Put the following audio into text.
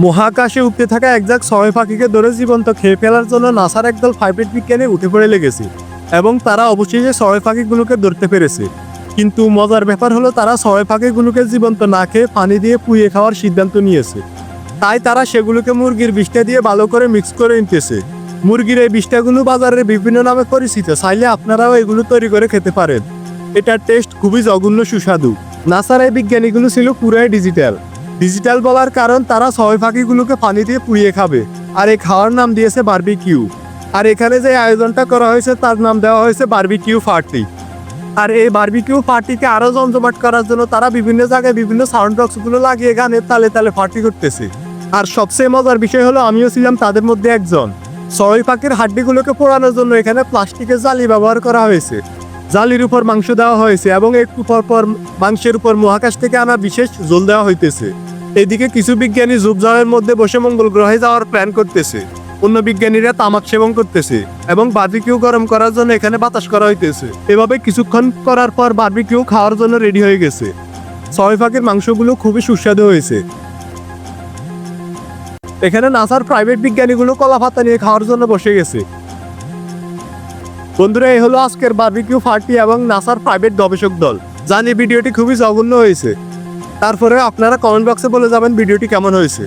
মহাকাশে উঠতে থাকা একজাক ছয় পাখিকে ধরে জীবন্ত খেয়ে ফেলার জন্য নাসার একদল প্রাইভেট বিজ্ঞানী উঠে পড়ে লেগেছে এবং তারা অবশেষে ছয় পাখিগুলোকে ধরতে পেরেছে। কিন্তু মজার ব্যাপার হলো তারা ছয় পাখিগুলোকে জীবন্ত না খেয়ে পানি দিয়ে পুড়িয়ে খাওয়ার সিদ্ধান্ত নিয়েছে। তাই তারা সেগুলোকে মুরগির বিষ্ঠা দিয়ে ভালো করে মিক্স করে নিতেছে। মুরগির এই বিষ্ঠাগুলো বাজারে বিভিন্ন নামে পরিচিত, চাইলে আপনারাও এগুলো তৈরি করে খেতে পারেন। এটার টেস্ট খুবই জঘন্য সুস্বাদু। নাসার এই বিজ্ঞানীগুলো ছিল পুরাই ডিজিটাল বলার কারণ তারা ছয় পাখিগুলোকে পানি দিয়ে পুড়িয়ে খাবে, আর এই খাওয়ার নাম দিয়েছে বারবিকিউ। আর এখানে যে আয়োজনটা করা হয়েছে তার নাম দেওয়া হয়েছে বারবিকিউ পার্টি। আর এই বারবিকিউ পার্টিকে আরো জমজমাট করার জন্য তারা বিভিন্ন জায়গায় বিভিন্ন সাউন্ড বক্সগুলো লাগিয়ে গানের তালে তালে পার্টি করতেছে। আর সবচেয়ে মজার বিষয় হলো আমিও ছিলাম তাদের মধ্যে একজন। ছয় পাখির হাড্ডিগুলোকে পোড়ানোর জন্য এখানে প্লাস্টিকের জালি ব্যবহার করা হয়েছে। জালির উপর মাংস দেওয়া হয়েছে এবং একটু পর মাংসের উপর মহাকাশ থেকে আনা বিশেষ জল দেওয়া হইতেছে। এদিকে কিছু বিজ্ঞানী ঝোপঝাড়ের মধ্যে বসে মঙ্গল গ্রহে যাওয়ার প্ল্যান করতেছে, অন্য বিজ্ঞানীরা তামাক সেবন করতেছে এবং বারবিকিউ গরম করার জন্য এখানে বাতাস করা হইতেছে। এভাবে কিছুক্ষণ করার পর বারবিকিউ খাওয়ার জন্য রেডি হয়ে গেছে। ছয় পাখির মাংসগুলো খুবই সুস্বাদু হয়েছে। এখানে নাসার প্রাইভেট বিজ্ঞানীগুলো কলা পাতা নিয়ে খাওয়ার জন্য বসে গেছে। বন্ধুরা, এই হলো আজকের বারবিকিউ পার্টি এবং নাসার প্রাইভেট গবেষক দল। জানি ভিডিওটি খুবই জঘন্য হয়েছে, তারপরে আপনারা কমেন্ট বক্সে বলে যাবেন ভিডিওটি কেমন হয়েছে।